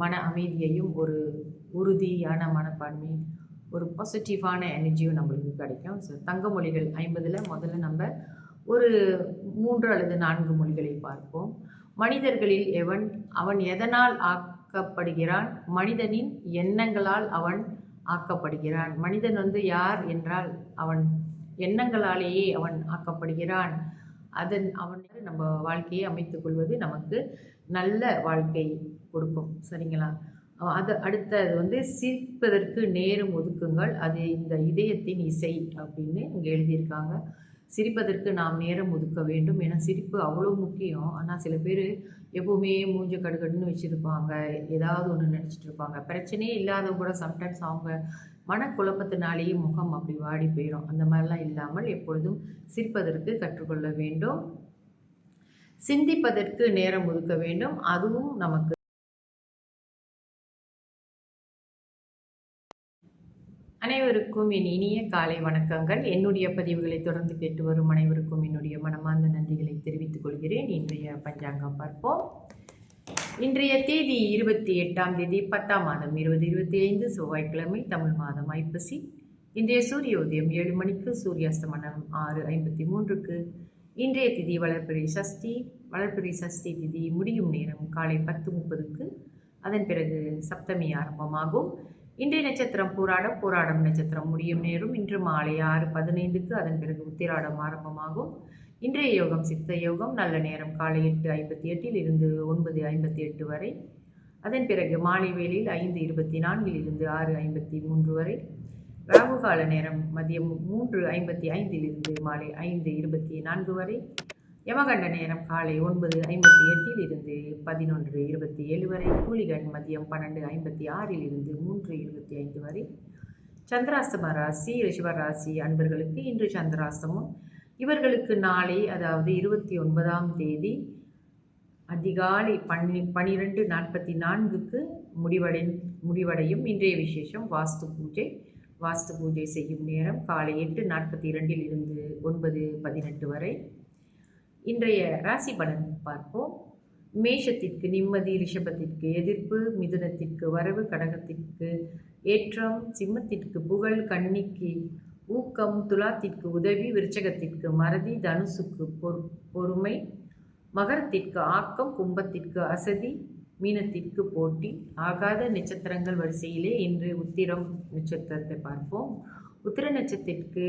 மன அமைதியையும், ஒரு உறுதியான மனப்பான்மையும், ஒரு பாசிட்டிவான எனர்ஜியும் நம்மளுக்கு கிடைக்கும். ஸோ தங்க மொழிகள் 50ல் முதல்ல நம்ம ஒரு 3 அல்லது 4 மொழிகளை பார்ப்போம். மனிதர்களில் அவன் எதனால் ஆக்கப்படுகிறான்? மனிதனின் எண்ணங்களால் அவன் ஆக்கப்படுகிறான். மனிதன் யார் என்றால் அவன் எண்ணங்களாலேயே அவன் ஆக்கப்படுகிறான். அவன் நம்ம வாழ்க்கையை அமைத்துக் கொள்வது நமக்கு நல்ல வாழ்க்கை கொடுக்கும். சரிங்களா? அடுத்தது சிரிப்பதற்கு நேரம் ஒதுக்குங்கள், அது இந்த இதயத்தின் இசை அப்படின்னு இங்கே எழுதியிருக்காங்க. சிரிப்பதற்கு நாம் நேரம் ஒதுக்க வேண்டும். ஏன்னா சிரிப்பு அவ்வளோ முக்கியம். ஆனால் சில பேர் எப்போவுமே மூஞ்ச கடுகடுன்னு வச்சுருப்பாங்க, ஏதாவது ஒன்று நினச்சிட்டு இருப்பாங்க. பிரச்சனையே இல்லாதவங்க கூட சம்டைம்ஸ் அவங்க மனக்குழப்பத்தினாலேயே முகம் அப்படி வாடி போயிடும். அந்த மாதிரிலாம் இல்லாமல் எப்பொழுதும் சிரிப்பதற்கு கற்றுக்கொள்ள வேண்டும். சிந்திப்பதற்கு நேரம் ஒதுக்க வேண்டும், அதுவும் நமக்கு. அனைவருக்கும் என் இனிய காலை வணக்கங்கள். என்னுடைய பதிவுகளை தொடர்ந்து கேட்டு வரும் அனைவருக்கும் என்னுடைய மனமார்ந்த நன்றிகளை தெரிவித்துக் கொள்கிறேன். இன்றைய பஞ்சாங்கம் பார்ப்போம். இன்றைய தேதி 28ஆம் தேதி 10ஆம் மாதம் 2025 செவ்வாய்க்கிழமை, தமிழ் மாதம் ஐப்பசி. இன்றைய சூரிய உதயம் 7 மணிக்கு, சூரியாஸ்தமனம் 6:53க்கு. இன்றைய திதி வளர்பிறை சஷ்டி. வளர்பிறை சஷ்டி திதி முடியும் நேரம் காலை 10:30க்கு. அதன் பிறகு சப்தமி ஆரம்பமாகும். இன்றைய நட்சத்திரம் பூராடம். பூராடம் நட்சத்திரம் முடியும் நேரம் இன்று மாலை 6:15க்கு. அதன் பிறகு உத்திராடம் ஆரம்பமாகும். இன்றைய யோகம் சித்த யோகம். நல்ல நேரம் காலை 8:58 இருந்து 9:58 வரை. அதன் பிறகு மாலை வேளையில் 5:24 இருந்து 6:53 வரை. ராகு கால நேரம் மதியம் 3:55 இருந்து மாலை 5:24 வரை. யமகண்ட நேரம் காலை 9:58 இருந்து 11:27 வரை. கூலிகன் மதியம் 12:56 இருந்து 3:25 வரை. சந்திராஸ்தம ராசி ரிஷபராசி அன்பர்களுக்கு இன்று சந்திராஸ்தமம். இவர்களுக்கு நாளை, அதாவது 29ஆம் தேதி அதிகாலை 12:44க்கு முடிவடையும். இன்றைய விசேஷம் வாஸ்து பூஜை. வாஸ்து பூஜை செய்யும் நேரம் காலை 8:42 இருந்து 9:18 வரை. இன்றைய ராசி பலன் பார்ப்போம். மேஷத்திற்கு நிம்மதி, ரிஷபத்திற்கு எதிர்ப்பு, மிதுனத்திற்கு வரவு, கடகத்திற்கு ஏற்றம், சிம்மத்திற்கு புகழ், கன்னிக்கு ஊக்கம், துலாத்திற்கு உதவி, விருச்சகத்திற்கு மறதி, தனுசுக்கு பொறுமை, மகரத்திற்கு ஆக்கம், கும்பத்திற்கு அசதி, மீனத்திற்கு போட்டி. ஆகாத நட்சத்திரங்கள் வரிசையிலே இன்று உத்திரம் நட்சத்திரத்தை பார்ப்போம். உத்திர நட்சத்திற்கு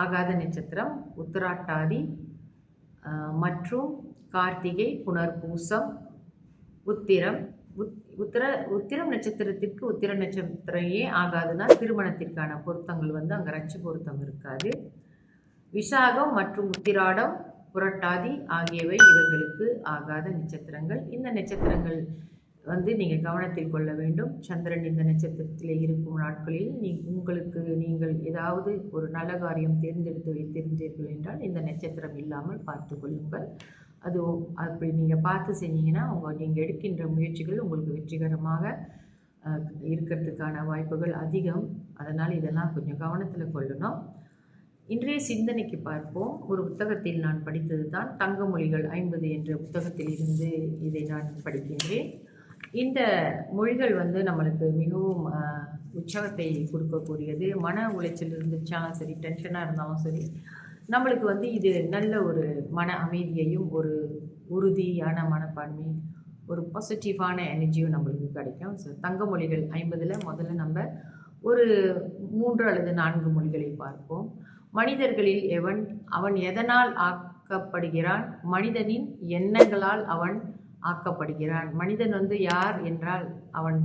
ஆகாத நட்சத்திரம் உத்திராட்டாதி மற்றும் கார்த்திகை, புனர்பூசம், உத்திரம். உத்திரம் நட்சத்திரத்திற்கு உத்திர நட்சத்திரையே ஆகாதுன்னா திருமணத்திற்கான பொருத்தங்கள் அங்கே ரட்சி பொருத்தம் இருக்காது. விசாகம் மற்றும் உத்திராடம், புரட்டாதி ஆகியவை இவர்களுக்கு ஆகாத நட்சத்திரங்கள். இந்த நட்சத்திரங்கள் நீங்கள் கவனத்தில் கொள்ள வேண்டும். சந்திரன் இந்த நட்சத்திரத்தில் இருக்கும் நாட்களில் நீங்கள் ஏதாவது ஒரு நல்ல காரியம் தேர்ந்தெடுத்து வைத்திருந்தீர்கள் என்றால் இந்த நட்சத்திரம் இல்லாமல் பார்த்து கொள்ளுங்கள். அது அப்படி நீங்கள் பார்த்து செஞ்சீங்கன்னா நீங்கள் எடுக்கின்ற முயற்சிகள் உங்களுக்கு வெற்றிகரமாக இருக்கிறதுக்கான வாய்ப்புகள் அதிகம். அதனால் இதெல்லாம் கொஞ்சம் கவனத்தில் கொள்ளணும். இன்றைய சிந்தனைக்கு பார்ப்போம். ஒரு புத்தகத்தில் நான் படித்தது தான் தங்க மொழிகள் 50 என்ற புத்தகத்தில் இருந்து இதை நான் படிக்கின்றேன். இந்த மொழிகள் நம்மளுக்கு மிகவும் உற்சாகத்தை கொடுக்கக்கூடியது. மன உளைச்சல் இருந்துச்சாலும் சரி, டென்ஷனாக இருந்தாலும் சரி, நம்மளுக்கு இது நல்ல ஒரு மன அமைதியையும், ஒரு உறுதியான மனப்பான்மை, ஒரு பாசிட்டிவான எனர்ஜியும் நம்மளுக்கு கிடைக்கும். ஸோ தங்க மொழிகள் 50ல் முதல்ல நம்ம ஒரு 3 அல்லது 4 மொழிகளை பார்ப்போம். மனிதர்களில் அவன் எதனால் ஆக்கப்படுகிறான்? மனிதனின் எண்ணங்களால் அவன் ஆக்கப்படுகிறான். மனிதன் யார் என்றால் அவன்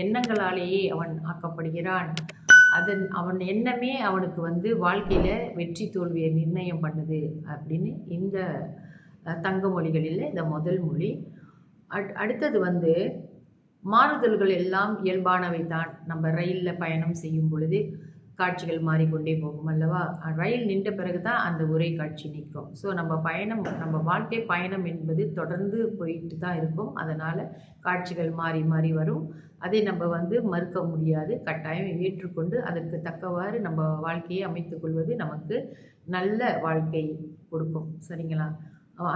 எண்ணங்களாலேயே அவன் ஆக்கப்படுகிறான். அவன் எண்ணமே அவனுக்கு வாழ்க்கையில் வெற்றி தோல்வியை நிர்ணயம் பண்ணுது அப்படின்னு இந்த தங்க மொழிகளில் இந்த முதல் மொழி. அடுத்தது மாறுதல்கள் எல்லாம் இயல்பானவை தான். நம்ம ரயிலில் பயணம் செய்யும் பொழுது காட்சிகள் மாறிக்கொண்டே போகும் அல்லவா? ரயில் நின்ற பிறகு தான் அந்த ஒரே காட்சி நிற்கும். ஸோ நம்ம வாழ்க்கை பயணம் என்பது தொடர்ந்து போயிட்டு தான் இருக்கும். அதனால் காட்சிகள் மாறி மாறி வரும். அதை நம்ம மறுக்க முடியாது. கட்டாயம் ஏற்றுக்கொண்டு அதற்கு தக்கவாறு நம்ம வாழ்க்கையை அமைத்துக் கொள்வது நமக்கு நல்ல வாழ்க்கை கொடுக்கும். சரிங்களா?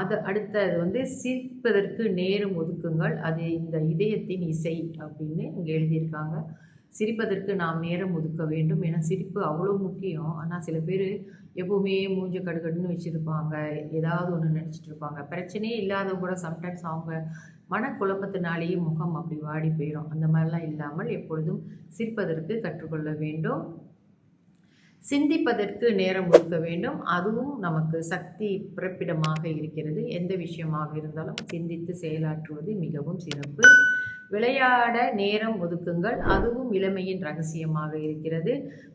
அது அடுத்தது வந்து சிரிப்பதற்கு நேரம் ஒதுக்குங்கள், அது இந்த இதயத்தின் இசை அப்படின்னு இங்கே எழுதியிருக்காங்க. சிரிப்பதற்கு நாம் நேரம் ஒதுக்க வேண்டும். ஏன்னா சிரிப்பு அவ்வளோ முக்கியம். ஆனால் சில பேர் எப்போவுமே மூஞ்ச கடுகடுன்னு வச்சுருப்பாங்க, ஏதாவது ஒன்று நினச்சிட்டு இருப்பாங்க. பிரச்சனையே இல்லாதவங்க கூட சம்டைம்ஸ் அவங்க மனக்குழப்பத்தினாலேயே முகம் அப்படி வாடி போயிடும். அந்த மாதிரிலாம் இல்லாமல் எப்பொழுதும் சிரிப்பதற்கு கற்றுக்கொள்ள வேண்டும். சிந்திப்பதற்கு நேரம் ஒதுக்க வேண்டும். அதுவும் நமக்கு சக்தி பிறப்பிடமாக இருக்கிறது. எந்த விஷயமாக இருந்தாலும் சிந்தித்து செயலாற்றுவது மிகவும் சிறப்பு. விளையாட நேரம் ஒதுக்குங்கள், அதுவும் இளமையின் ரகசியமாக இருக்கிறது.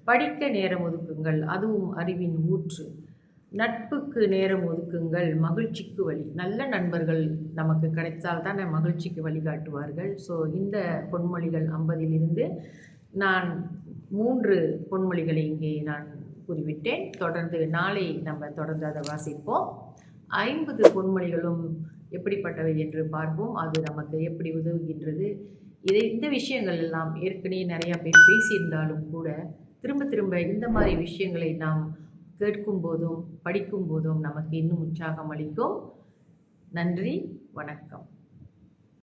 படிக்க நேரம் ஒதுக்குங்கள், அதுவும் அறிவின் ஊற்று. நட்புக்கு நேரம் ஒதுக்குங்கள், மகிழ்ச்சிக்கு வழி. நல்ல நண்பர்கள் நமக்கு கிடைத்தால் தான் மகிழ்ச்சிக்கு வழிகாட்டுவார்கள். ஸோ இந்த பொன்மொழிகள் 50லிருந்து நான் 3 பொன்மொழிகளை இங்கே நான் கூறிவிட்டேன். தொடர்ந்து நாளை நம்ம தொடர்ந்து அதை வாசிப்போம். 50 பொன்மொழிகளும் எப்படிப்பட்டவை என்று பார்ப்போம். அது நமக்கு எப்படி உதவுகின்றது. இந்த விஷயங்கள் எல்லாம் ஏற்கனவே நிறையா பேர் பேசியிருந்தாலும் கூட திரும்ப திரும்ப இந்த மாதிரி விஷயங்களை நாம் கேட்கும் போதும் படிக்கும் போதும் நமக்கு இன்னும் உற்சாகம் அளிக்கும். நன்றி, வணக்கம்.